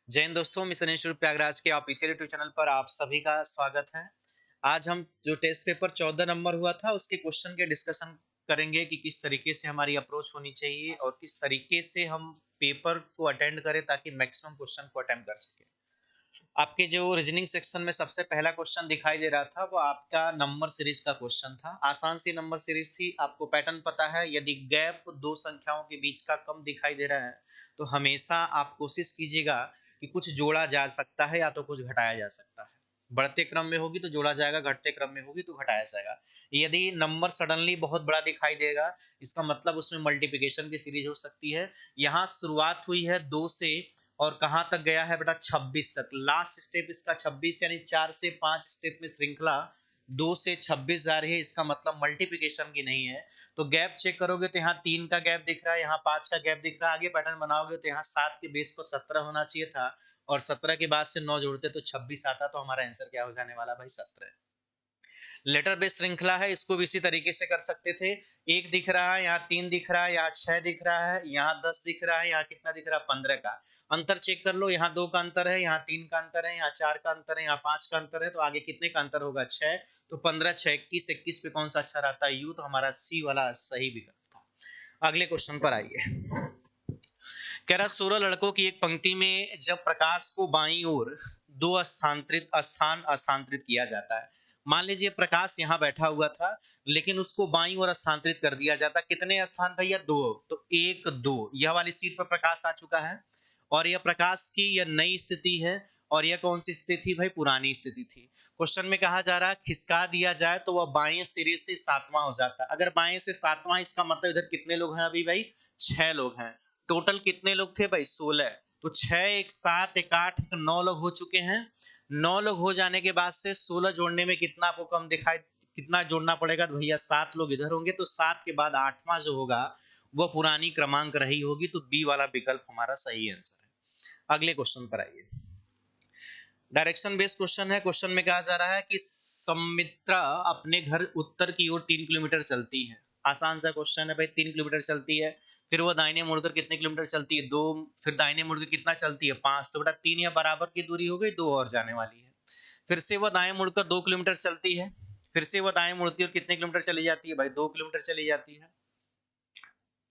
जय हिंद दोस्तों, mission institute Prayagraj के ऑफिशियल यूट्यूब चैनल पर आप सभी का स्वागत है। आज हम जो टेस्ट पेपर 14 नंबर हुआ था उसके क्वेश्चन के डिस्कशन करेंगे कि किस तरीके से हमारी अप्रोच होनी चाहिए और किस तरीके से हम पेपर को अटेंड करें ताकि मैक्सिमम क्वेश्चन को अटेंड कर सकें। आपके जो रीजनिंग सेक्शन में सबसे पहला क्वेश्चन दिखाई दे रहा था वो आपका नंबर सीरीज का क्वेश्चन था। आसान सी नंबर सीरीज थी। आपको पैटर्न पता है, यदि गैप दो संख्याओं के बीच का कम दिखाई दे रहा है तो हमेशा आप कोशिश कीजिएगा कि कुछ जोड़ा जा सकता है या तो कुछ घटाया जा सकता है। बढ़ते क्रम में होगी तो जोड़ा जाएगा, घटते क्रम में होगी तो घटाया जाएगा। यदि नंबर सडनली बहुत बड़ा दिखाई देगा इसका मतलब उसमें मल्टीप्लिकेशन की सीरीज हो सकती है। यहाँ शुरुआत हुई है 2 से और कहाँ तक गया है बेटा 26 तक। लास्ट स्टेप इसका 26 यानी 4 से 5 स्टेप में श्रृंखला 2 से 26 जा रही है। इसका मतलब मल्टीप्लिकेशन की नहीं है। तो गैप चेक करोगे तो यहाँ 3 का गैप दिख रहा है, यहाँ 5 का गैप दिख रहा है। आगे पैटर्न बनाओगे तो यहाँ 7 के बेस पर 17 होना चाहिए था और 17 के बाद से 9 जोड़ते तो 26 आता। तो हमारा आंसर क्या हो जाने वाला भाई? 17। लेटर बेस श्रृंखला है, इसको भी इसी तरीके से कर सकते थे। एक दिख रहा है, यहाँ 3 दिख रहा है, यहाँ 6 दिख रहा है, यहाँ 10 दिख रहा है, यहाँ कितना दिख रहा है? 15 का। अंतर चेक कर लो, यहाँ 2 का अंतर है, यहाँ 3 का अंतर है, यहाँ 4 का अंतर है, यहाँ 5 का अंतर है। तो आगे कितने का अंतर होगा? 6। तो 15 6 21, 21 पे कौन सा अक्षर आता है? यू। तो हमारा सी वाला सही विकल्प था। अगले क्वेश्चन पर आइए। कह रहा 16 लड़कों की एक पंक्ति में जब प्रकाश को बाईं ओर दो स्थान स्थानांतरित किया जाता है। मान लीजिए प्रकाश यहाँ बैठा हुआ था लेकिन उसको बाईं ओर स्थानांतरित कर दिया जाता। कितने स्थान भैया? 2। तो 1 2 यह वाली सीट पर प्रकाश आ चुका है और यह प्रकाश की यह नई स्थिति है और यह कौन सी स्थिति थी भाई? पुरानी स्थिति थी। क्वेश्चन में कहा जा रहा है खिसका दिया जाए तो वह बाएं सिरे से 7वां हो जाता। अगर बाएं से 7वां, इसका मतलब इधर कितने लोग हैं अभी भाई? 6 लोग हैं। टोटल कितने लोग थे भाई? 16। तो 6 1 7 1 8 1 9 लोग हो चुके हैं। 9 लोग हो जाने के बाद से 16 जोड़ने में कितना आपको कम दिखाई, कितना जोड़ना पड़ेगा? तो भैया 7 लोग इधर होंगे तो 7 के बाद 8वां जो होगा वह पुरानी क्रमांक रही होगी। तो बी वाला विकल्प हमारा सही आंसर है। अगले क्वेश्चन पर आइए। डायरेक्शन बेस्ड क्वेश्चन है। क्वेश्चन में कहा जा रहा है कि समित्रा अपने घर उत्तर की ओर 3 किलोमीटर चलती है। आसान सा क्वेश्चन है भाई। 3 किलोमीटर चलती है, फिर वो दाहिने मुड़कर कितने किलोमीटर चलती है? 2। फिर दाहिने मुड़कर कितना चलती है? 5। तो बेटा 3 या बराबर की दूरी हो गई, 2 और जाने वाली है। फिर से वो दाएं मुड़कर 2 किलोमीटर चलती है, फिर से वो दाएं मुड़ती है और कितने किलोमीटर चली जाती है भाई? 2 किलोमीटर चली जाती है।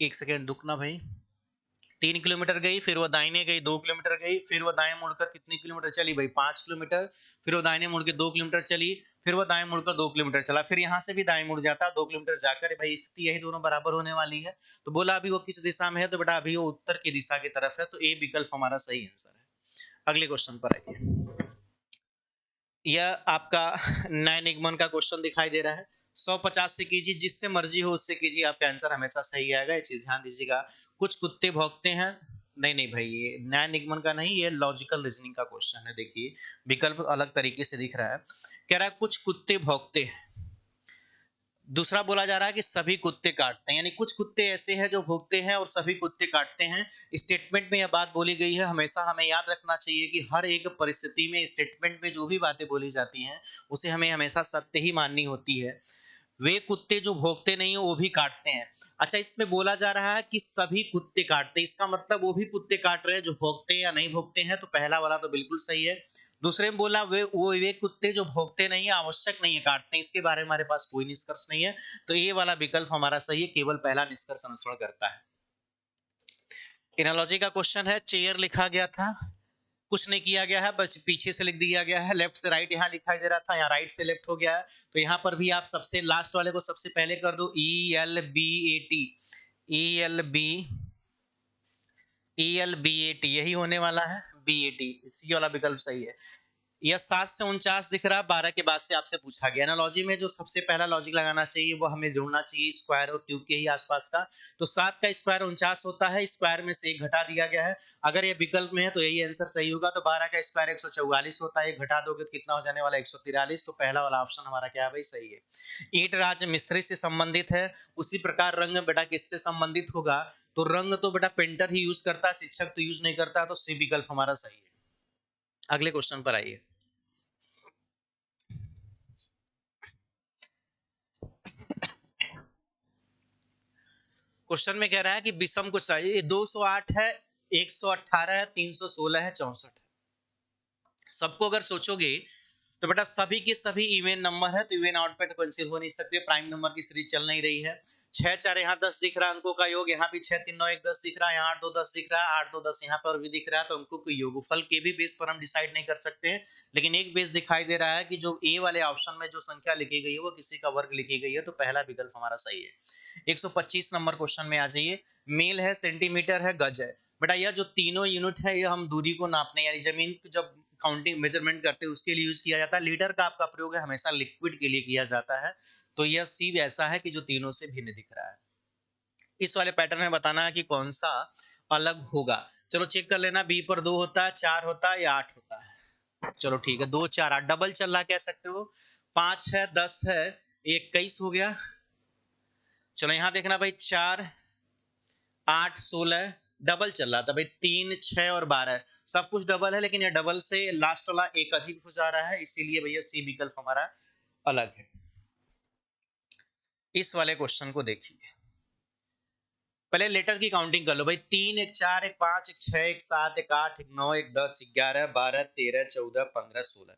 एक सेकेंड रुकना भाई। 3 किलोमीटर गई, फिर वो दाहिने गई 2 किलोमीटर गई, फिर वो दाएं मुड़कर कितनी किलोमीटर चली भाई? 5 किलोमीटर। फिर वो दाहिने मुड़ के 2 किलोमीटर चली, फिर वो दाएं मुड़कर 2 किलोमीटर चला, फिर यहाँ से भी दाएं मुड़ जाता 2 किलोमीटर जाकर। भाई स्थिति यही दोनों बराबर होने वाली है। तो बोला अभी वो किस दिशा में है? तो बेटा अभी वो उत्तर की दिशा की तरफ है। तो ए विकल्प हमारा सही आंसर है। अगले क्वेश्चन पर आइए। यह आपका नए निगमन का क्वेश्चन दिखाई दे रहा है। 150 से कीजिए, जिससे मर्जी हो उससे कीजिए, आपका आंसर हमेशा सही आएगा। ये चीज ध्यान दीजिएगा। कुछ कुत्ते भौंकते हैं। नहीं नहीं भाई, ये न्याय निगमन का नहीं, ये लॉजिकल रीजनिंग का क्वेश्चन है। देखिए विकल्प अलग तरीके से दिख रहा है। कह रहा है कुछ कुत्ते भौंकते हैं। दूसरा बोला जा रहा है कि सभी कुत्ते काटते हैं, यानी कुछ कुत्ते ऐसे हैं जो भौंकते हैं और सभी कुत्ते काटते हैं। स्टेटमेंट में यह बात बोली गई है। हमेशा हमें याद रखना चाहिए कि हर एक परिस्थिति में स्टेटमेंट में जो भी बातें बोली जाती हैं उसे हमें हमेशा सत्य ही माननी होती है। वे कुत्ते जो भौंकते नहीं है वो भी काटते हैं। अच्छा, इसमें बोला जा रहा है कि सभी कुत्ते काटते हैं, इसका मतलब वो भी कुत्ते काट रहे हैं जो भौंकते हैं या नहीं भौंकते हैं। तो पहला वाला तो बिल्कुल सही है। दूसरे में बोला वे कुत्ते जो भौंकते नहीं है, आवश्यक नहीं है काटते हैं, इसके बारे में हमारे पास कोई निष्कर्ष नहीं है। तो ये वाला विकल्प हमारा सही है, केवल पहला निष्कर्ष अनुसरण करता है। एनालॉजी का क्वेश्चन है। चेयर लिखा गया था, कुछ नहीं किया गया है, बस पीछे से लिख दिया गया है। लेफ्ट से राइट यहाँ दिखाई दे रहा था, यहाँ राइट से लेफ्ट हो गया है। तो यहाँ पर भी आप सबसे लास्ट वाले को सबसे पहले कर दो। ELBAT, ELB, ELBAT यही होने वाला है। BAT, सी वाला विकल्प सही है। यह 7 से 49 दिख रहा है, 12 के बाद से आपसे पूछा गया। एनालॉजी में जो सबसे पहला लॉजिक लगाना चाहिए वो हमें ढूंढना चाहिए स्क्वायर और क्यूब के ही आसपास का। तो 7 का स्क्वायर 49 होता है, स्क्वायर में से 1 घटा दिया गया है। अगर ये विकल्प में है तो यही आंसर सही होगा। तो 12 का स्क्वायर 144 होता है, 1 घटा दोगे तो कितना हो जाने वाला? 143। तो पहला वाला ऑप्शन हमारा क्या है भाई? सही है। ईंट राज मिस्त्री से संबंधित है, उसी प्रकार रंग बेटा किससे संबंधित होगा? तो रंग तो बेटा पेंटर ही यूज करता है, शिक्षक तो यूज नहीं करता। तो सी विकल्प हमारा सही है। अगले क्वेश्चन पर आइए। क्वेश्चन में कह रहा है कि विषम को चाहिए। 208 है, 118 है, 316 है, 64 है। सबको अगर सोचोगे तो बेटा सभी के सभी इवन नंबर है, तो इवन आउट पे तो कैंसिल हो नहीं सकते, प्राइम नंबर की सीरीज चल नहीं रही है। 6 4 यहाँ 10 दिख रहा है, अंकों का योग यहाँ भी 6 3 9 1 10 दिख रहा है, यहाँ 8 2 10 दिख रहा है, 8 2 10 यहाँ पर भी दिख रहा है, तो अंकों के योगफल के भी बेस पर हम डिसाइड नहीं कर सकते हैं। लेकिन एक बेस दिखाई दे रहा है कि जो ए वाले ऑप्शन में जो संख्या लिखी गई है वो किसी का वर्ग लिखी गई है, तो पहला विकल्प हमारा सही है। 125 नंबर क्वेश्चन में आ जाइए। मील है, सेंटीमीटर है, गज है। बेटा यह जो तीनों यूनिट है ये हम दूरी को नापने यानी जमीन की जब काउंटिंग मेजरमेंट करते हैं उसके लिए यूज किया जाता है। लीटर का आपका प्रयोग है हमेशा लिक्विड के लिए किया जाता है, तो यह सी ऐसा है कि जो तीनों से भिन्न दिख रहा है। इस वाले पैटर्न में बताना है कि कौन सा अलग होगा। चलो चेक कर लेना, बी पर 2 होता है, 4 होता है या 8 होता है। चलो ठीक है, 2 4 8 डबल चल रहा कह सकते हो। 5 है, 10 है, 21 हो गया। चलो यहां देखना भाई, 4 8 16 डबल चल रहा था भाई, 3 6 और 12 सब कुछ डबल है, लेकिन ये डबल से लास्ट वाला एक अधिक हो जा रहा है, इसीलिए भैया सी विकल्प हमारा अलग है। इस वाले क्वेश्चन को देखिए, पहले लेटर की काउंटिंग कर लो भाई। 3 1 4 1 5 1 6 1 7 1 8 1 9 1 10 11 12 13 14 15 16।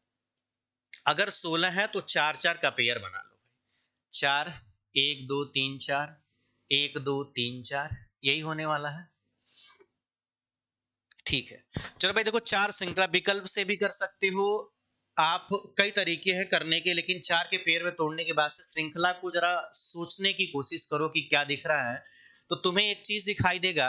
अगर 16 है तो 4 4 का पेयर बना लो भाई। 4 1 2 3 4 1 2 3 4, यही होने वाला है। ठीक है, चलो भाई देखो, 4 श्रृंखला विकल्प से भी कर सकते हो आप, कई तरीके हैं करने के, लेकिन 4 के पेयर में तोड़ने के बाद से श्रृंखला को जरा सोचने की कोशिश करो कि क्या दिख रहा है, तो तुम्हें एक चीज दिखाई देगा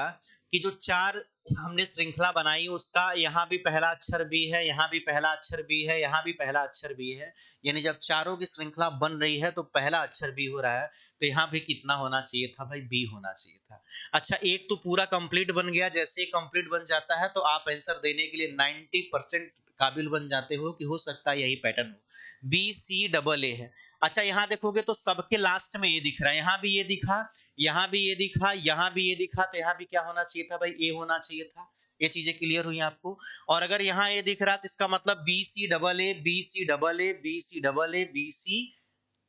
कि जो 4 हमने श्रृंखला बनाई उसका यहाँ भी पहला अक्षर बी है, यहाँ भी पहला अक्षर बी है, यहाँ भी पहला अक्षर बी है, यानी जब चारों की श्रृंखला बन रही है तो पहला अक्षर बी हो रहा है, तो यहाँ भी कितना होना चाहिए था भाई, बी होना चाहिए था। अच्छा, एक तो पूरा कंप्लीट बन गया, जैसे ही कंप्लीट बन जाता है तो आप आंसर देने के लिए 90% काबिल बन जाते हो कि हो सकता है यही पैटर्न हो। बी सी डबल ए है। अच्छा यहाँ देखोगे तो सबके लास्ट में ये दिख रहा है, यहाँ भी ये दिखा, यहाँ भी ये दिखा, यहाँ भी ये दिखा, तो यहाँ भी क्या होना चाहिए था भाई, ए होना चाहिए था। ये चीजें क्लियर हुई आपको। और अगर यहाँ ये दिख रहा तो इसका मतलब B C double A, B C double A, B C double A, B C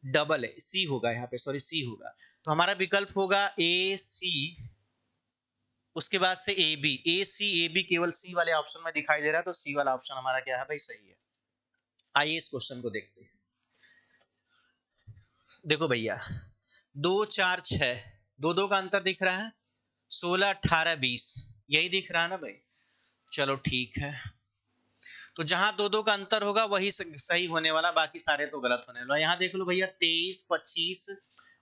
double A, C होगा यहाँ पे, सॉरी सी होगा। तो हमारा विकल्प होगा ए सी, उसके बाद से A B, A C A B केवल सी वाले ऑप्शन में दिखाई दे रहा है, तो सी वाला ऑप्शन हमारा क्या है भाई, सही है। आइए इस क्वेश्चन को देखते हैं। देखो भैया, 2 4 6, दो दो का अंतर दिख रहा है, 16 18 20, यही दिख रहा है ना भाई। चलो ठीक है, तो जहां दो दो का अंतर होगा वही सही होने वाला, बाकी सारे तो गलत होने वाला। यहाँ देख लो भैया, 23 25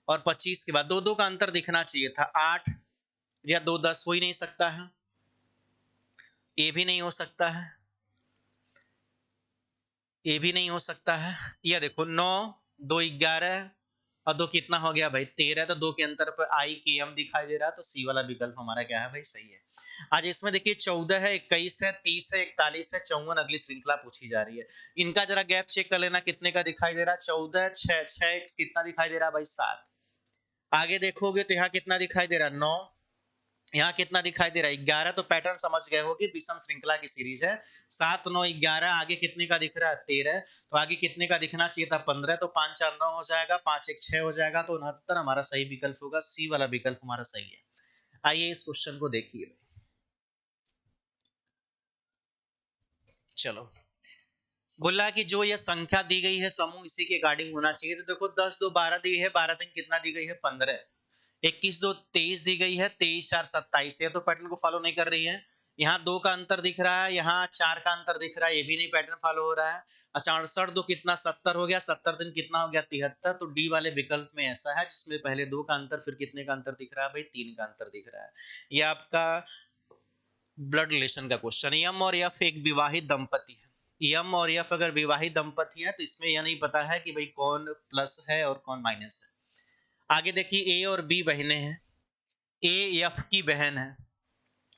और 25 के बाद दो दो का अंतर दिखना चाहिए था, 8 या 2 10 हो ही नहीं सकता है, ये भी नहीं हो सकता है, ये भी नहीं हो सकता है। यह देखो 9 2 11 और 2 कितना हो गया भाई, 13, तो 2 के अंतर पर आई के एम दिखाई दे रहा है, तो सी वाला विकल्प हमारा क्या है भाई, सही है। आज इसमें देखिए 14 है, 21 है, 30 है, 41 है, 54, अगली श्रृंखला पूछी जा रही है। इनका जरा गैप चेक कर लेना, कितने का दिखाई दे रहा है, 14 6 6 कितना दिखाई दे रहा है भाई, 7। आगे देखोगे तो यहाँ कितना दिखाई दे रहा है, 9, यहाँ कितना दिखाई दे रहा है, 11, तो पैटर्न समझ गए हो कि विषम श्रृंखला की सीरीज है। 7 9 11, आगे कितने का दिख रहा है, 13, तो आगे कितने का दिखना चाहिए था, 15, तो 5 4 9 हो जाएगा, 5 1 6 हो जाएगा, तो 69 हमारा सही विकल्प होगा, सी वाला विकल्प हमारा सही है। आइए इस क्वेश्चन को देखिए। चलो, बोला कि जो यह संख्या दी गई है समूह इसी के अकॉर्डिंग होना चाहिए, तो देखो 10 2 12 दी है, 12 दिन कितना दी गई है, 15, 21 2 23 दी गई है, 23 4 27, ये तो पैटर्न को फॉलो नहीं कर रही है। यहाँ 2 का अंतर दिख रहा है, यहाँ 4 का अंतर दिख रहा है, ये भी नहीं पैटर्न फॉलो हो रहा है। अच्छा 68 2 कितना, 70 हो गया, 70 दिन कितना हो गया, 73, तो डी वाले विकल्प में ऐसा है जिसमें पहले 2 का अंतर, फिर कितने का अंतर दिख रहा है भाई, 3 का अंतर दिख रहा है। ये आपका ब्लड रिलेशन का क्वेश्चन। यम और यफ एक विवाहित दंपति है, यम और यफ अगर विवाहित दंपति है तो इसमें यह नहीं पता है कि भाई कौन प्लस है और कौन माइनस है। आगे देखिए, ए और बी बहनें हैं, ए यफ की बहन है,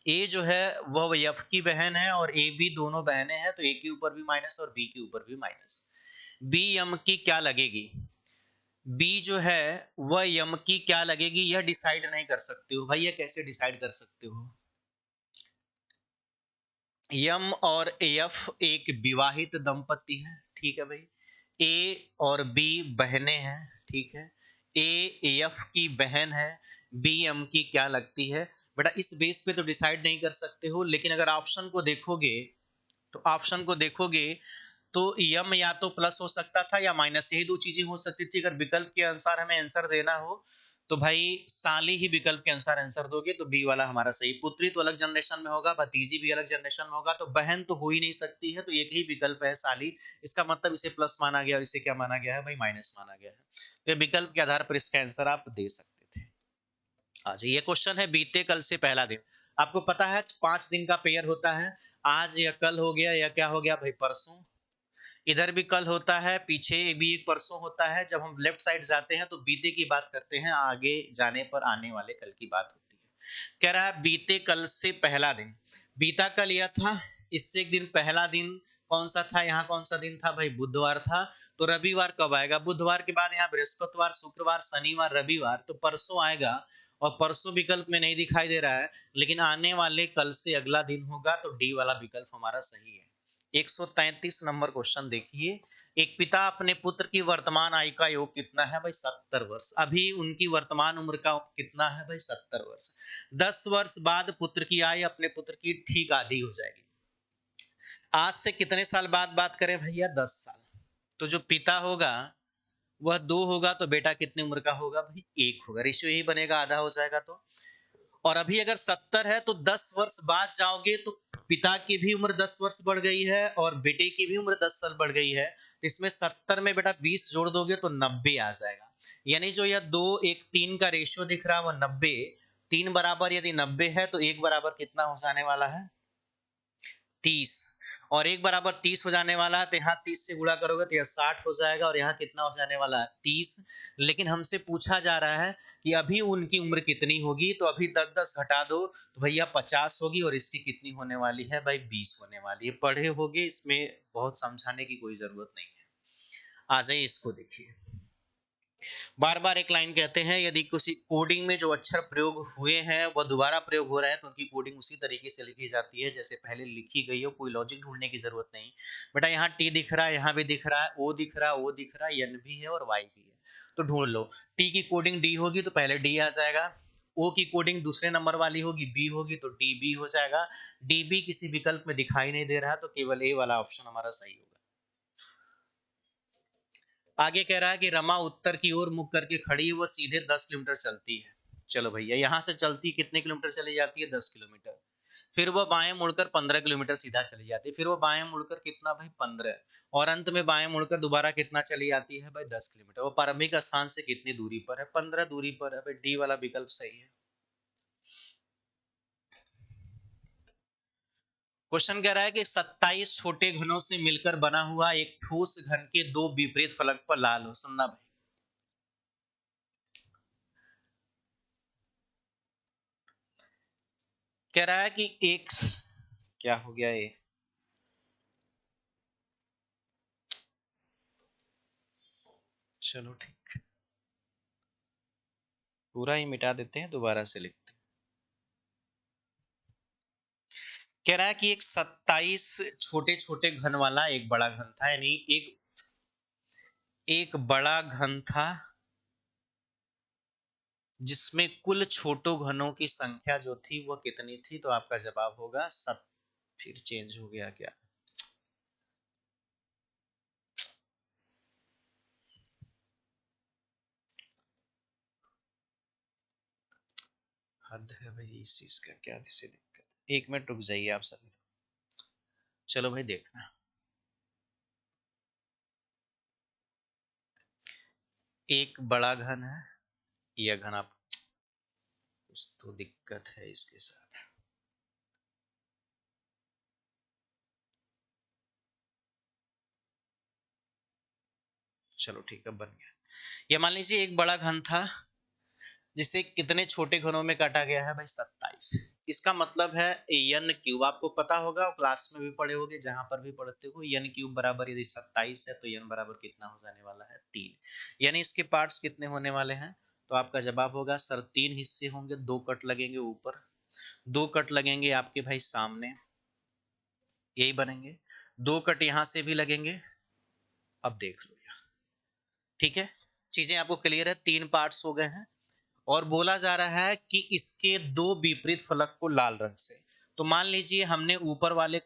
ए जो है वह यफ की बहन है और ए बी दोनों बहनें हैं, तो ए के ऊपर भी माइनस और बी के ऊपर भी माइनस। बी यम की क्या लगेगी, बी जो है वह यम की क्या लगेगी, यह डिसाइड नहीं कर सकते हो भाई। यह कैसे डिसाइड कर सकते हो, यम और एफ एक विवाहित दंपति है, ठीक है भाई। ए और बी बहनें हैं, ठीक है। ए एफ की बहन है, बी एम की क्या लगती है। बेटा इस बेस पे तो डिसाइड नहीं कर सकते हो, लेकिन अगर ऑप्शन को देखोगे तो ऑप्शन को देखोगे तो यम या तो प्लस हो सकता था या माइनस, यही दो चीजें हो सकती थी। अगर विकल्प के अनुसार हमें आंसर देना हो तो भाई साली ही विकल्प के अनुसार आंसर दोगे, तो बी वाला हमारा सही। पुत्री तो अलग जनरेशन में होगा, भतीजी भी अलग जनरेशन में होगा, तो बहन तो हो ही नहीं सकती है, तो एक ही विकल्प है साली। इसका मतलब इसे प्लस माना गया और इसे क्या माना गया है भाई, माइनस माना गया है। तो विकल्प के आधार पर इसका आंसर आप दे सकते थे। आज ये क्वेश्चन है बीते कल से पहला दिन। आपको पता है 5 दिन का पेयर होता है, आज या कल हो गया या क्या हो गया भाई, परसों। इधर भी कल होता है, पीछे भी एक परसों होता है। जब हम लेफ्ट साइड जाते हैं तो बीते की बात करते हैं, आगे जाने पर आने वाले कल की बात होती है। कह रहा है बीते कल से पहला दिन। बीता कल यह था, इससे एक दिन पहला दिन कौन सा था, यहाँ कौन सा दिन था भाई, बुधवार था। तो रविवार कब आएगा, बुधवार के बाद यहाँ बृहस्पतिवार, शुक्रवार, शनिवार, रविवार, तो परसों आएगा। और परसों विकल्प में नहीं दिखाई दे रहा है, लेकिन आने वाले कल से अगला दिन होगा, तो डी वाला विकल्प हमारा सही है। 133 नंबर क्वेश्चन देखिए। एक पिता अपने पुत्र की वर्तमान आयु का योग कितना है भाई, 70 वर्ष। अभी उनकी वर्तमान उम्र का कितना है भाई, 70 वर्ष। 10 वर्ष बाद पुत्र की आयु अपने पुत्र की ठीक आधी हो जाएगी। आज से कितने साल बाद बात करें भैया, 10 साल। तो जो पिता होगा वह 2 होगा, तो बेटा कितनी उम्र का होगा भाई, 1 होगा। रेशियो यही बनेगा, आधा हो जाएगा। तो और अभी अगर 70 है तो 10 वर्ष बाद जाओगे तो पिता की भी उम्र 10 वर्ष बढ़ गई है और बेटे की भी उम्र 10 साल बढ़ गई है। इसमें 70 में बेटा 20 जोड़ दोगे तो 90 आ जाएगा। यानी जो यह 2:1:3 का रेशियो दिख रहा है वह 90। 3 बराबर यदि 90 है तो 1 बराबर कितना हो जाने वाला है, 30। और 1 बराबर 30 हो जाने वाला है, तो यहाँ 30 से गुणा करोगे तो यह 60 हो जाएगा, और यहाँ कितना हो जाने वाला है, 30। लेकिन हमसे पूछा जा रहा है कि अभी उनकी उम्र कितनी होगी, तो अभी 10-10 घटा दो तो भैया 50 होगी, और इसकी कितनी होने वाली है भाई, 20 होने वाली है। पढ़े होगे, इसमें बहुत समझाने की कोई जरूरत नहीं है। आ जाइए, इसको देखिए। बार बार एक लाइन कहते हैं, यदि किसी कोडिंग में जो अक्षर प्रयोग हुए हैं वह दोबारा प्रयोग हो रहे हैं तो उनकी कोडिंग उसी तरीके से लिखी जाती है जैसे पहले लिखी गई हो, कोई लॉजिक ढूंढने की जरूरत नहीं। बेटा यहाँ टी दिख रहा है, यहाँ भी दिख रहा है, ओ दिख रहा है, ओ दिख रहा है, एन भी है और वाई भी है, तो ढूंढ लो। टी की कोडिंग डी होगी तो पहले डी आ जाएगा, ओ की कोडिंग दूसरे नंबर वाली होगी, बी होगी तो डी बी हो जाएगा। डी बी किसी विकल्प में दिखाई नहीं दे रहा, तो केवल ए वाला ऑप्शन हमारा सही होगा। आगे कह रहा है कि रमा उत्तर की ओर मुख करके खड़ी है, वो सीधे 10 किलोमीटर चलती है। चलो भैया, यहाँ से चलती कितने किलोमीटर चली जाती है, 10 किलोमीटर। फिर वह बाएं मुड़कर 15 किलोमीटर सीधा चली जाती है, फिर वो बाएं मुड़कर कितना भाई, 15। और अंत में बाएं मुड़कर दोबारा कितना चली जाती है भाई, 10 किलोमीटर। वो प्रारंभिक स्थान से कितनी दूरी पर है, 15 दूरी पर है भाई, डी वाला विकल्प सही है। क्वेश्चन कह रहा है कि 27 छोटे घनों से मिलकर बना हुआ एक ठोस घन के दो विपरीत फलक पर लाल हो। सुनना भाई, कह रहा है कि एक, क्या हो गया ये, चलो ठीक, पूरा ही मिटा देते हैं, दोबारा से लिखते हैं। कह रहा है कि एक 27 छोटे छोटे घन वाला एक बड़ा घन था, यानी एक एक बड़ा घन था जिसमें कुल छोटो घनों की संख्या जो थी वह कितनी थी, तो आपका जवाब होगा सब। फिर चेंज हो गया क्या, हद है भाई इस चीज का, क्या इससे दिक्कत। 1 मिनट रुक जाइए आप सभी। चलो भाई देखना, एक बड़ा घन है, यह घन आप, कुछ तो दिक्कत है इसके साथ। चलो ठीक है, बन गया। ये मान लीजिए एक बड़ा घन था जिसे कितने छोटे घनों में काटा गया है भाई, 27। इसका मतलब है एन क्यूब, आपको पता होगा क्लास में भी पढ़े होगे, जहां पर भी पढ़ते हो, एन क्यूब बराबर यदि 27 है तो एन बराबर कितना हो जाने वाला है, 3। यानी इसके पार्ट्स कितने होने वाले हैं, तो आपका जवाब होगा सर 3 हिस्से होंगे, 2 कट लगेंगे ऊपर, 2 कट लगेंगे आपके भाई सामने, यही बनेंगे, 2 कट यहां से भी लगेंगे। अब देख लो यार, ठीक है, चीजें आपको क्लियर है, 3 पार्ट्स हो गए हैं। और बोला जा रहा है कि इसके दो विपरीत फलक को लाल रंग से। तो मान लीजिए हमने ऊपर वाले,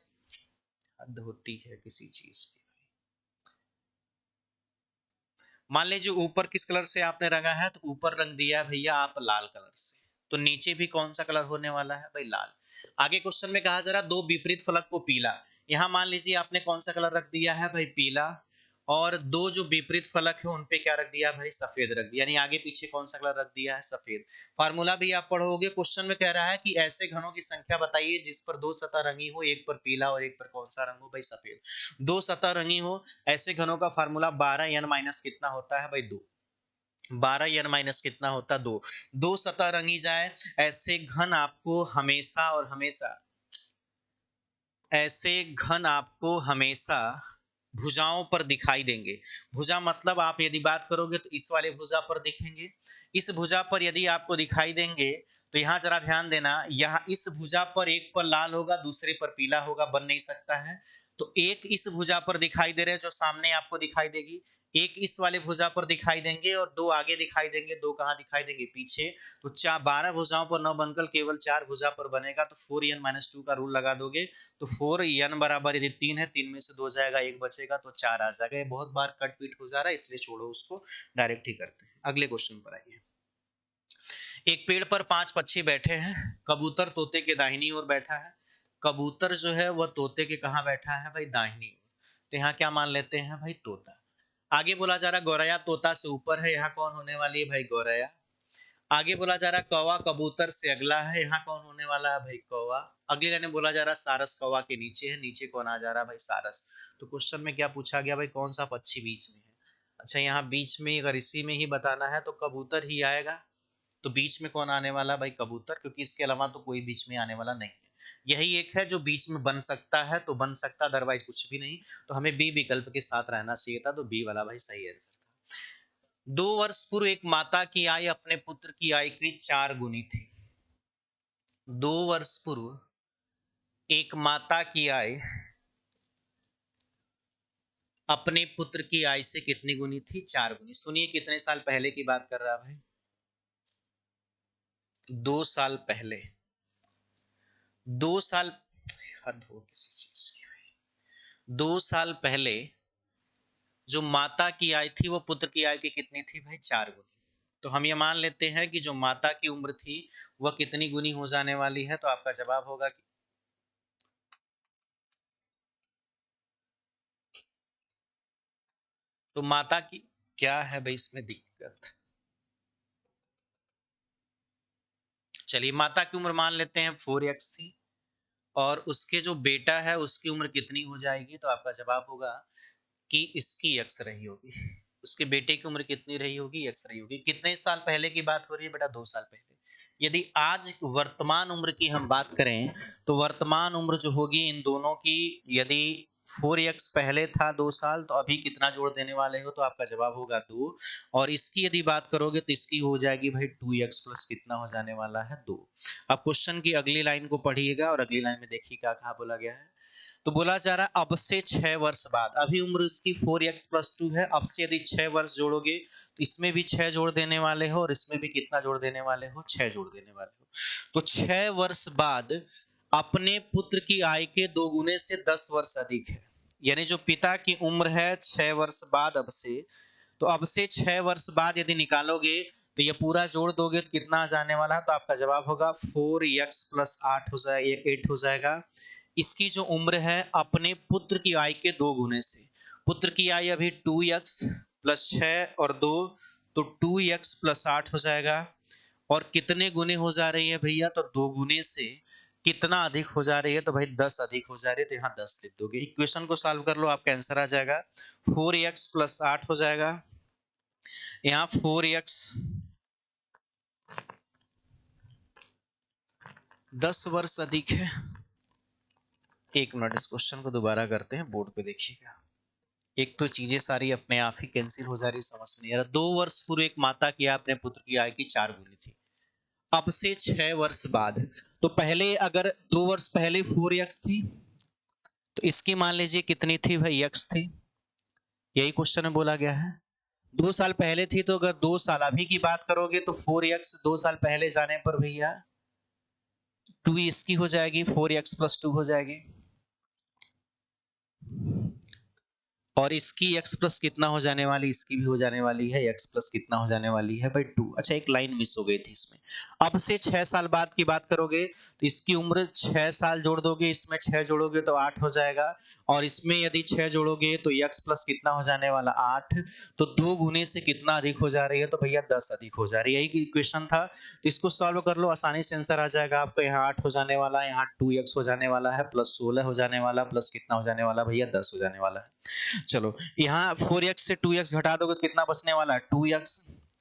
हद होती है किसी चीज की। मान लीजिए ऊपर किस कलर से आपने रंगा है, तो ऊपर रंग दिया है भैया आप लाल कलर से, तो नीचे भी कौन सा कलर होने वाला है भाई, लाल। आगे क्वेश्चन में कहा जरा दो विपरीत फलक को पीला, यहां मान लीजिए आपने कौन सा कलर रख दिया है भाई, पीला, और दो जो विपरीत फलक है उन पे क्या रख दिया भाई, सफेद रख दिया, यानी आगे पीछे कौन सा कलर रख दिया है, सफेद। फार्मूला भी आप पढ़ोगे, क्वेश्चन में कह रहा है कि ऐसे घनों की संख्या बताइए जिस पर दो सतह रंगी हो, एक पर पीला और एक पर कौन सा रंग हो भाई, सफेद। दो सतह रंगी हो ऐसे घनों का फार्मूला 12 n माइनस कितना होता है भाई, 2। 12 n माइनस कितना होता है, 2। दो सतह रंगी जाए ऐसे घन आपको हमेशा और हमेशा, ऐसे घन आपको हमेशा भुजाओं पर दिखाई देंगे। भुजा मतलब आप यदि बात करोगे तो इस वाले भुजा पर दिखेंगे, इस भुजा पर यदि आपको दिखाई देंगे तो यहाँ जरा ध्यान देना, यहाँ इस भुजा पर एक पर लाल होगा दूसरे पर पीला होगा, बन नहीं सकता है। तो एक इस भुजा पर दिखाई दे रहे हैं जो सामने आपको दिखाई देगी, एक इस वाले भुजा पर दिखाई देंगे और दो आगे दिखाई देंगे, दो कहाँ दिखाई देंगे, पीछे। तो 12 भुजाओं पर न बनकर केवल 4 भुजा पर बनेगा, तो 4n-2 का रूल लगा दोगे तो 4n बराबर यदि 3 है, 3 में से 2 जाएगा, एक बचेगा तो 4 आ जाएगा। ये बहुत बार कट पीट हो जा रहा है इसलिए छोड़ो उसको, डायरेक्ट ही करते हैं। अगले क्वेश्चन पर आइए। एक पेड़ पर 5 पक्षी बैठे हैं, कबूतर तोते के दाहिनी ओर बैठा है, कबूतर जो है वह तोते के कहाँ बैठा है भाई, दाहिनी ओर, तो यहाँ क्या मान लेते हैं भाई, तोता। आगे बोला जा रहा गौरैया तोता से ऊपर है, यहाँ कौन होने वाली है भाई, गौरैया। आगे बोला जा रहा कौवा कबूतर से अगला है, यहाँ कौन होने वाला है भाई, कौवा। अगले लाइन में बोला जा रहा सारस कौवा के नीचे है, नीचे कौन आ जा रहा है भाई, सारस। तो क्वेश्चन में क्या पूछा गया भाई, कौन सा पक्षी बीच में है। अच्छा यहाँ बीच में अगर इसी में ही बताना है तो कबूतर ही आएगा, तो बीच में कौन आने वाला भाई, कबूतर, क्योंकि इसके अलावा तो कोई बीच में आने वाला नहीं है। यही एक है जो बीच में बन सकता है, तो बन सकता, अदरवाइज कुछ भी नहीं। तो हमें बी विकल्प के साथ रहना चाहिए था, तो बी वाला भाई सही आंसर। 2 वर्ष पूर्व एक माता की आय अपने पुत्र की आय की 4 गुनी थी। 2 वर्ष पूर्व एक माता की आय अपने पुत्र की आय से कितनी गुनी थी, 4 गुनी। सुनिए कितने साल पहले की बात कर रहा है भाई, 2 साल पहले। 2 साल, हद हो किसी चीज की भाई, 2 साल पहले जो माता की आय थी वो पुत्र की आय की कितनी थी भाई, 4 गुनी। तो हम ये मान लेते हैं कि जो माता की उम्र थी वह कितनी गुनी हो जाने वाली है, तो आपका जवाब होगा कि तो माता की क्या है भाई इसमें दिक्कत। चलिए माता की उम्र मान लेते हैं 4x थी, और उसके जो बेटा है उसकी उम्र कितनी हो जाएगी, तो आपका जवाब होगा कि इसकी x रही होगी। उसके बेटे की उम्र कितनी रही होगी, x रही होगी। कितने साल पहले की बात हो रही है बेटा, 2 साल पहले। यदि आज वर्तमान उम्र की हम बात करें तो वर्तमान उम्र जो होगी इन दोनों की, यदि 4x पहले था 2 साल, तो अभी कितना जोड़ देने वाले हो, तो आपका जवाब होगा 2। और इसकी यदि बात करोगे तो इसकी हो जाएगी भाई 2x प्लस कितना हो जाने वाला है, 2। अब क्वेश्चन की अगली लाइन को पढ़िएगा और अगली लाइन में देखिए क्या कहा बोला गया है। तो बोला जा रहा अब से 6 वर्ष बाद, अभी उम्र उसकी 4x+2 है, अब से यदि 6 वर्ष जोड़ोगे तो इसमें भी 6 जोड़ देने वाले हो और इसमें भी कितना जोड़ देने वाले हो, 6 जोड़ देने वाले हो। तो 6 वर्ष बाद अपने पुत्र की आय के 2 गुने से 10 वर्ष अधिक है, यानी जो पिता की उम्र है 6 वर्ष बाद अब से, तो अब से 6 वर्ष बाद यदि निकालोगे तो ये पूरा जोड़ दोगे तो कितना आ जाने वाला है, तो आपका जवाब होगा 4x+8 हो जाएगा, 8 हो जाएगा। इसकी जो उम्र है अपने पुत्र की आय के 2 गुने से, पुत्र की आय अभी 2x+6 और 2, तो 2x+8 हो जाएगा। और कितने गुने हो जा रही है भैया, तो 2 गुने से कितना अधिक हो जा रही है, तो भाई 10 अधिक हो जा रही है, तो यहाँ 10 लिख दोगे। इक्वेशन को सॉल्व कर लो, आपका आंसर आ जाएगा 4x+8 हो जाएगा। यहाँ 4x 10 वर्ष अधिक है। एक मिनट इस क्वेश्चन को दोबारा करते हैं, बोर्ड पे देखिएगा। एक तो चीजें सारी अपने आप ही कैंसिल हो जा रही, समझ में नहीं आ रहा। 2 वर्ष पूर्व एक माता की अपने पुत्र की आय की 4 गुनी थी, अब से 6 वर्ष बाद, तो पहले अगर 2 वर्ष पहले 4x थी तो इसकी मान लीजिए कितनी थी भाई, x थी। यही क्वेश्चन में बोला गया है 2 साल पहले थी, तो अगर 2 साल अभी की बात करोगे तो 4x 2 साल पहले जाने पर भैया 2 इसकी हो जाएगी, 4x+2 हो जाएगी। और इसकी x प्लस कितना हो जाने वाली, इसकी भी हो जाने वाली है x प्लस कितना हो जाने वाली है भाई 2। अच्छा एक लाइन मिस हो गई थी इसमें। अब से 6 साल बाद की बात करोगे तो इसकी उम्र 6 साल जोड़ दोगे, इसमें 6 जोड़ोगे तो 8 हो जाएगा, और इसमें यदि 6 जोड़ोगे तो x प्लस कितना हो जाने वाला 8। तो 2 गुने से कितना अधिक हो जा रही है, तो भैया 10 अधिक हो जा रही है। यही इक्वेशन था, तो इसको सॉल्व कर लो, आसानी से आंसर आ जाएगा आपका। यहाँ 8 हो जाने वाला है, यहाँ 2x हो जाने वाला है, प्लस 16 हो जाने वाला, प्लस कितना हो जाने वाला भैया 10 हो जाने वाला है। चलो यहाँ 4x से 2x घटा दोगे तो कितना बचने वाला है 2x,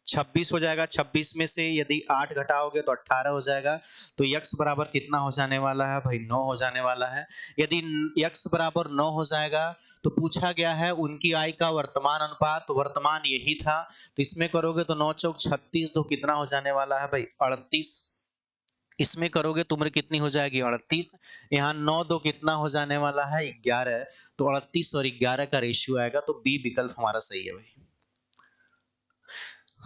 26 हो जाएगा। 26 में से यदि 8 घटाओगे तो 18 हो जाएगा। तो x बराबर कितना हो जाने वाला है भाई 9 हो जाने वाला है। यदि x बराबर 9 हो जाएगा तो पूछा गया है उनकी आय का वर्तमान अनुपात, तो वर्तमान यही था, तो इसमें करोगे तो 9 चौक 36, तो कितना हो जाने वाला है भाई 38। इसमें करोगे तो उम्र कितनी हो जाएगी 38। यहाँ 9 दो कितना हो जाने वाला है 11, तो 38 और 11 का रेशियो आएगा, तो बी विकल्प हमारा सही है भाई।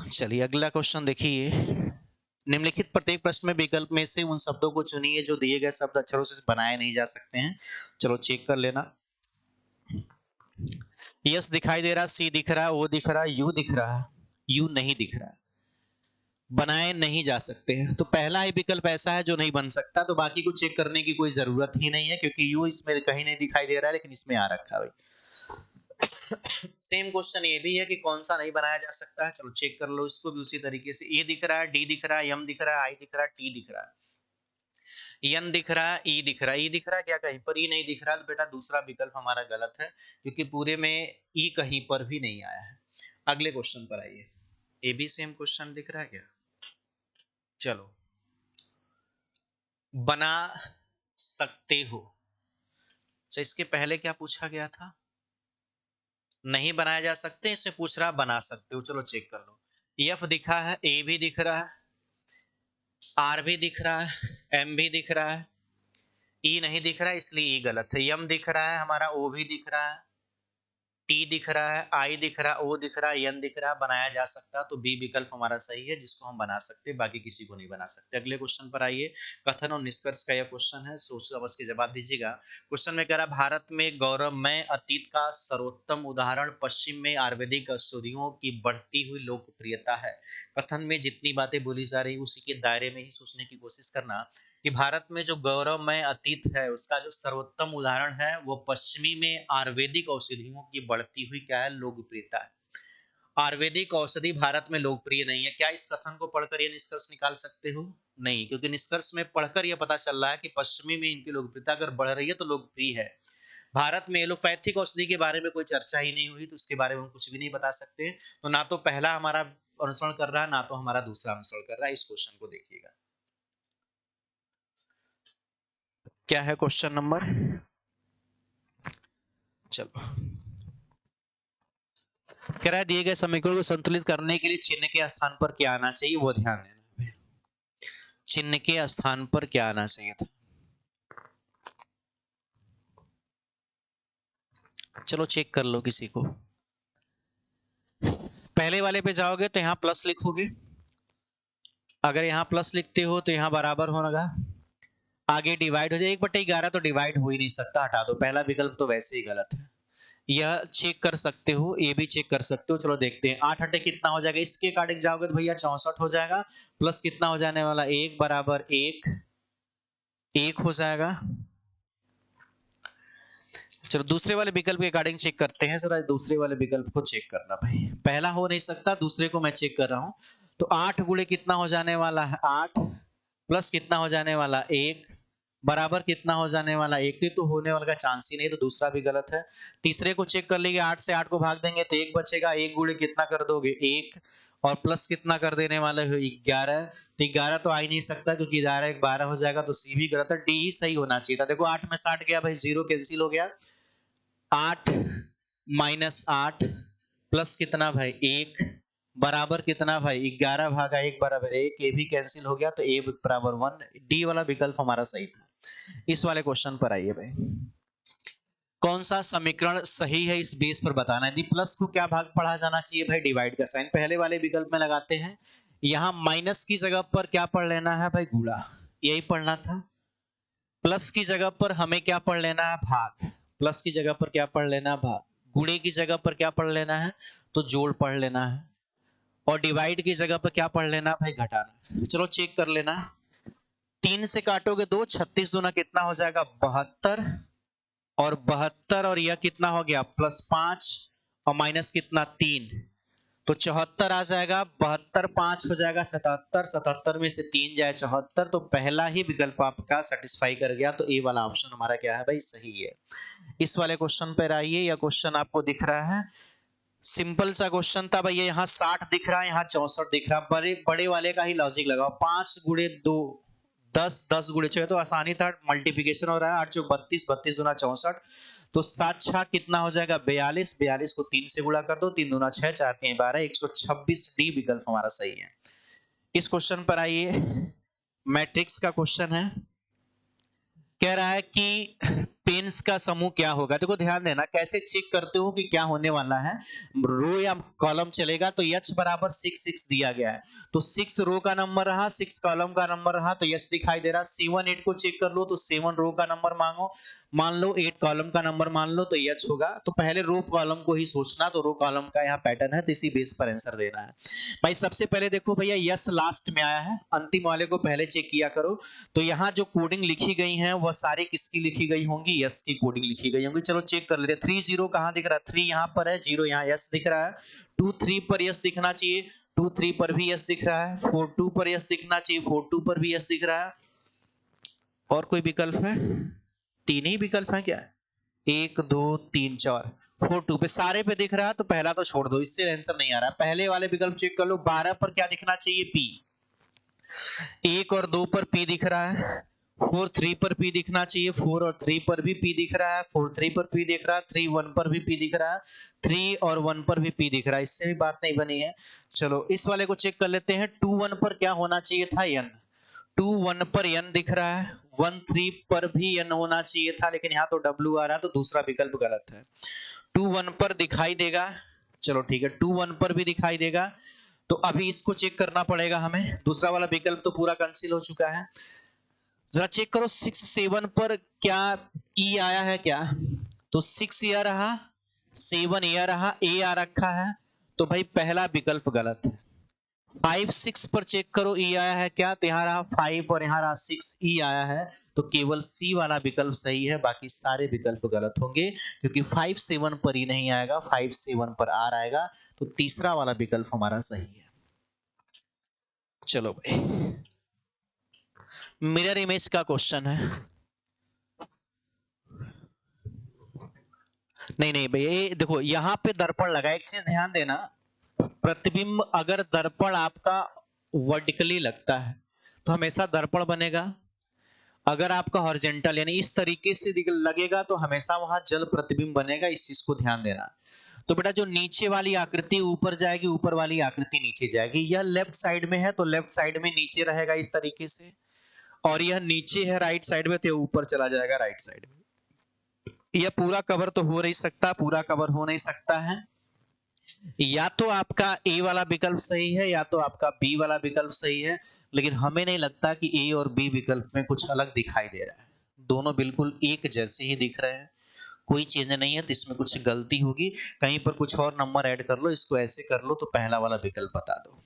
चलिए अगला क्वेश्चन देखिए। निम्नलिखित प्रत्येक प्रश्न में विकल्प में से उन शब्दों को चुनिए जो दिए गए शब्द अक्षरों से बनाए नहीं जा सकते हैं। चलो चेक कर लेना। यस दिखाई दे रहा, सी दिख रहा, ओ दिख रहा, यू दिख रहा, यू नहीं दिख रहा, बनाए नहीं जा सकते हैं। तो पहला ही विकल्प ऐसा है जो नहीं बन सकता, तो बाकी को चेक करने की कोई जरूरत ही नहीं है, क्योंकि यू इसमें कहीं नहीं दिखाई दे रहा है, लेकिन इसमें आ रखा है भाई। सेम क्वेश्चन ये भी है कि कौन सा नहीं बनाया जा सकता है। चलो चेक कर लो इसको भी उसी तरीके से। ए दिख रहा है, डी दिख रहा है, एम दिख रहा है, आई दिख रहा है, टी दिख रहा है, एन दिख रहा है, ई दिख रहा है। ई दिख रहा है क्या कहीं पर? ई नहीं दिख रहा, तो बेटा दूसरा विकल्प हमारा गलत है, क्योंकि पूरे में ई कहीं पर भी नहीं आया है। अगले क्वेश्चन पर आइए। ए भी सेम क्वेश्चन दिख रहा है क्या? चलो, बना सकते हो। अच्छा इसके पहले क्या पूछा गया था? नहीं बनाया जा सकते, इसमें पूछ रहा बना सकते हो। चलो चेक कर लो। एफ दिखा है, ए भी दिख रहा है, आर भी दिख रहा है, एम भी दिख रहा है, ई नहीं दिख रहा है, इसलिए ई गलत है। एम दिख रहा है हमारा, ओ भी दिख रहा है, टी दिख रहा है, आई दिख रहा है, ओ दिख रहा है, एन दिख रहा है, बनाया जा सकता, तो बी विकल्प हमारा सही है, जिसको हम बना सकते, बाकी किसी को नहीं बना सकते। अगले क्वेश्चन पर आइए। कथन और निष्कर्ष का यह क्वेश्चन है, सोच समझ के जवाब दीजिएगा। क्वेश्चन में कह रहा भारत में गौरवमय अतीत का सर्वोत्तम उदाहरण पश्चिम में आयुर्वेदिक औषधियों की बढ़ती हुई लोकप्रियता है। कथन में जितनी बातें बोली जा रही उसी के दायरे में ही सोचने की कोशिश करना कि भारत में जो गौरवमय अतीत है उसका जो सर्वोत्तम उदाहरण है वो पश्चिमी में आयुर्वेदिक औषधियों की बढ़ती हुई क्या है लोकप्रियता है। आयुर्वेदिक औषधि भारत में लोकप्रिय नहीं है। क्या इस कथन को पढ़कर यह निष्कर्ष निकाल सकते हो? नहीं, क्योंकि निष्कर्ष में पढ़कर यह पता चल रहा है कि पश्चिमी में इनकी लोकप्रियता अगर बढ़ रही है तो लोकप्रिय है। भारत में एलोपैथिक औषधि के बारे में कोई चर्चा ही नहीं हुई, तो उसके बारे में हम कुछ भी नहीं बता सकते। तो ना तो पहला हमारा अनुसरण कर रहा है, ना तो हमारा दूसरा अनुसरण कर रहा है। इस क्वेश्चन को देखिएगा, क्या है क्वेश्चन नंबर। चलो कह रहा है दिए गए समीकरण को संतुलित करने के लिए चिन्ह के स्थान पर क्या आना चाहिए, वो ध्यान देना। चिन्ह के स्थान पर क्या आना चाहिए था। चलो चेक कर लो किसी को। पहले वाले पे जाओगे तो यहां प्लस लिखोगे, अगर यहां प्लस लिखते हो तो यहां बराबर होगा, आगे डिवाइड हो जाए 1/11, तो डिवाइड हो ही नहीं सकता, हटा दो। पहला विकल्प तो वैसे ही गलत है। यह चेक कर सकते हो, ये भी चेक कर सकते हो। चलो देखते हैं 8 हटे कितना हो जाएगा। इसके अकॉर्डिंग जाओगे तो भैया 64 हो जाएगा, प्लस कितना हो जाने वाला 1 बराबर 1, 1 हो जाएगा। चलो दूसरे वाले विकल्प के अकॉर्डिंग चेक करते हैं। जरा दूसरे वाले विकल्प को चेक करना भाई, पहला हो नहीं सकता, दूसरे को मैं चेक कर रहा हूं। तो 8 गुणे कितना हो जाने वाला है 8, प्लस कितना हो जाने वाला 1, बराबर कितना हो जाने वाला 1। तो होने वाला का चांस ही नहीं, तो दूसरा भी गलत है। तीसरे को चेक कर लीजिए, 8 से 8 को भाग देंगे तो 1 बचेगा, 1 गुणे कितना कर दोगे 1, और प्लस कितना कर देने वाले हो 11। तो 11 तो आ ही नहीं सकता, क्योंकि 11 12 हो जाएगा, तो सी भी गलत है, डी ही सही होना चाहिए था। देखो 8 में 60 गया भाई, 0 कैंसिल हो गया, 8 माइनस 8 प्लस कितना भाई 1, बराबर कितना भाई 11 भागा 1 बराबर 1, ये भी कैंसिल हो गया, तो ए बराबर 1। डी वाला विकल्प हमारा सही था। इस वाले क्वेश्चन पर आइए भाई, कौन सा समीकरण सही है इस बेस पर बताना है। यदि प्लस को क्या भाग पढ़ा जाना चाहिए भाई, डिवाइड का साइन पहले वाले विकल्प में लगाते हैं। यहां माइनस की जगह पर क्या पढ़ लेना है भाई, गुणा, यही पढ़ना था। प्लस की जगह पर हमें क्या पढ़ लेना है, भाग, प्लस की जगह पर क्या पढ़ लेना, भाग। गुणे की जगह पर क्या पढ़ लेना है, तो जोड़ पढ़ लेना है, और डिवाइड की जगह पर क्या पढ़ लेना भाई, घटाना। चलो चेक कर लेना, 3 से काटोगे 2, 36 दूना कितना हो जाएगा 72, और 72 और यह कितना हो गया +5 और माइनस कितना 3, तो 74 आ जाएगा, 72 5 हो जाएगा 77, 77 में से 3 जाए 74, तो पहला ही विकल्प आपका सेटिस्फाई कर गया, तो ए वाला ऑप्शन हमारा क्या है भाई, सही है। इस वाले क्वेश्चन पर आइए, यह क्वेश्चन आपको दिख रहा है, सिंपल सा क्वेश्चन था भैया, यहाँ 60 दिख रहा है, यहाँ 64 दिख रहा है, बड़े बड़े वाले का ही लॉजिक लगाओ, 5 गुणे 2 10, 10 गुणे 6, तो आसानी था, मल्टीप्लिकेशन हो रहा है, 8 चौक 32, 32 दूना 64, तो 7 6 कितना हो जाएगा 42, 42 को 3 से गुणा कर दो, 3 दूना 6, 4 3 12, 126 डी विकल्प हमारा सही है। इस क्वेश्चन पर आइए, मैट्रिक्स का क्वेश्चन है, कह रहा है कि पेन्स का समूह क्या होगा। देखो ध्यान देना, कैसे चेक करते हो कि क्या होने वाला है, रो या कॉलम चलेगा, तो h बराबर 6 6 दिया गया है, तो 6 रो का नंबर रहा, 6 कॉलम का नंबर रहा, तो h दिखाई दे रहा। 7 8 को चेक कर लो, तो 7 रो का नंबर मांगो, मान लो 8 कॉलम का नंबर मान लो, तो h होगा। तो पहले रो कॉलम को ही सोचना, तो रो कॉलम का यहाँ पैटर्न है, तो इसी बेस पर आंसर देना है भाई। सबसे पहले देखो भैया, यस लास्ट में आया है, अंतिम वाले को पहले चेक किया करो। तो यहाँ जो कोडिंग लिखी गई है वह सारी किसकी लिखी गई होंगी, यस की कोडिंग लिखी गई होंगी। चलो चेक कर लेते हैं, 3 0 कहाँ दिख रहा है, 3 यहाँ पर है, 0 यहाँ, यस दिख रहा है। 2 3 पर यस दिखना चाहिए, 2 3 पर भी यस दिख रहा है। 4 2 पर यस दिखना चाहिए, 4 2 पर भी यस दिख रहा है। और कोई विकल्प है, 3 ही विकल्प है क्या, 1 2 3 4, 4 2 पे सारे पे दिख रहा है, तो पहला तो छोड़ दो, इससे आंसर नहीं आ रहा है। पहले वाले विकल्प चेक कर लो, 12 पर क्या दिखना चाहिए, पी, 1 और 2 पर पी दिख रहा है, 4 3 पर पी दिखना चाहिए, 4 और 3 पर भी पी दिख रहा है, 4 3 पर पी दिख रहा है, 3 1 पर भी पी दिख रहा है, 3 और 1 पर भी पी दिख रहा है, इससे भी बात नहीं बनी है। चलो इस वाले को चेक कर लेते हैं, 2 1 पर क्या होना चाहिए था, n, 2 1 पर n दिख रहा है, 1 3 पर भी n होना चाहिए था, लेकिन यहाँ तो w आ रहा है, तो दूसरा विकल्प गलत है। 2 1 पर दिखाई देगा, चलो ठीक है, 2 1 पर भी दिखाई देगा, तो अभी इसको चेक करना पड़ेगा हमें, दूसरा वाला विकल्प तो पूरा कैंसिल हो चुका है। जरा चेक करो 6 7 पर क्या ई आया है क्या, तो 6 आ रहा, 7 आ रहा, ए आ रखा है, तो भाई पहला विकल्प गलत है। 5 6 पर चेक करो ई आया है क्या, तो यहाँ रहा 5 और यहाँ रहा 6, ई आया है, तो केवल सी वाला विकल्प सही है, बाकी सारे विकल्प गलत होंगे, क्योंकि 5 7 पर ही नहीं आएगा, 5 7 पर आर आएगा, तो तीसरा वाला विकल्प हमारा सही है। चलो भाई, मिरर इमेज का क्वेश्चन है, नहीं नहीं भाई, ये देखो यहाँ पे दर्पण लगा, एक चीज ध्यान देना, प्रतिबिंब अगर दर्पण आपका वर्टिकली लगता है तो हमेशा दर्पण बनेगा, अगर आपका हॉरिजॉन्टल यानी इस तरीके से लगेगा तो हमेशा वहां जल प्रतिबिंब बनेगा, इस चीज को ध्यान देना। तो बेटा जो नीचे वाली आकृति ऊपर जाएगी, ऊपर वाली आकृति नीचे जाएगी, यह लेफ्ट साइड में है तो लेफ्ट साइड में नीचे रहेगा इस तरीके से, और यह नीचे है राइट साइड में, तो ऊपर चला जाएगा राइट साइड में। यह पूरा कवर तो हो नहीं सकता, पूरा कवर हो नहीं सकता है, या तो आपका ए वाला विकल्प सही है या तो आपका बी वाला विकल्प सही है, लेकिन हमें नहीं लगता कि ए और बी विकल्प में कुछ अलग दिखाई दे रहा है, दोनों बिल्कुल एक जैसे ही दिख रहे हैं, कोई चेंज नहीं है, तो इसमें कुछ गलती होगी, कहीं पर कुछ और नंबर ऐड कर लो, इसको ऐसे कर लो, तो पहला वाला विकल्प बता दो।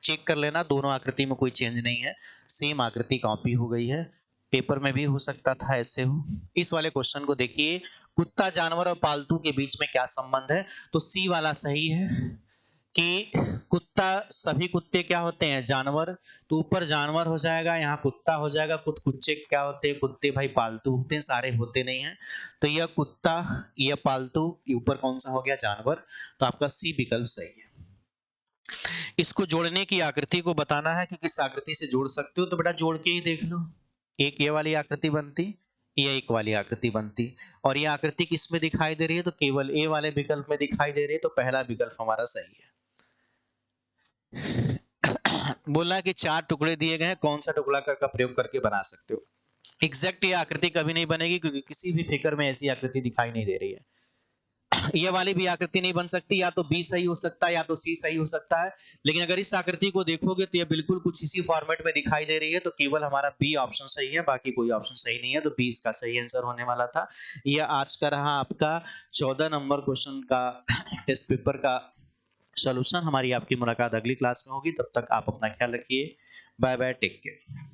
चेक कर लेना, दोनों आकृति में कोई चेंज नहीं है, सेम आकृति कॉपी हो गई है, पेपर में भी हो सकता था ऐसे हो। इस वाले क्वेश्चन को देखिए, कुत्ता जानवर और पालतू के बीच में क्या संबंध है, तो सी वाला सही है कि कुत्ता, सभी कुत्ते क्या होते हैं, जानवर, तो ऊपर जानवर हो जाएगा, यहाँ कुत्ता हो जाएगा, कुत्ते क्या होते हैं, कुत्ते भाई पालतू होते हैं, सारे होते नहीं हैं, तो यह कुत्ता, यह पालतू, ऊपर कौन सा हो गया, जानवर, तो आपका सी विकल्प सही है। इसको जोड़ने की आकृति को बताना है कि किस आकृति से जोड़ सकते हो, तो बेटा जोड़ के ही देख लो, एक ये वाली आकृति बनती, ये एक वाली आकृति बनती, और ये आकृति किस में दिखाई दे रही है, तो केवल ए वाले विकल्प में दिखाई दे रही है, तो पहला विकल्प हमारा सही है। बोला कि 4 टुकड़े दिए गए हैं, कौन सा टुकड़ा का प्रयोग करके बना सकते हो। एग्जैक्ट ये आकृति कभी नहीं बनेगी, क्योंकि किसी भी फिगर में ऐसी आकृति दिखाई नहीं दे रही है। ये वाली भी आकृति नहीं बन सकती, या तो बी सही हो सकता है या तो सी सही हो सकता है। लेकिन अगर इस आकृति को देखोगे तो ये बिल्कुल कुछ इसी फॉर्मेट में दिखाई दे रही है, तो केवल हमारा बी ऑप्शन सही है, बाकी कोई ऑप्शन सही नहीं है, तो बी इसका सही आंसर होने वाला था। यह आज का रहा आपका 14 नंबर क्वेश्चन का टेस्ट पेपर का सॉल्यूशन। हमारी आपकी मुलाकात अगली क्लास में होगी, तब तक आप अपना ख्याल रखिए। Bye bye, take care.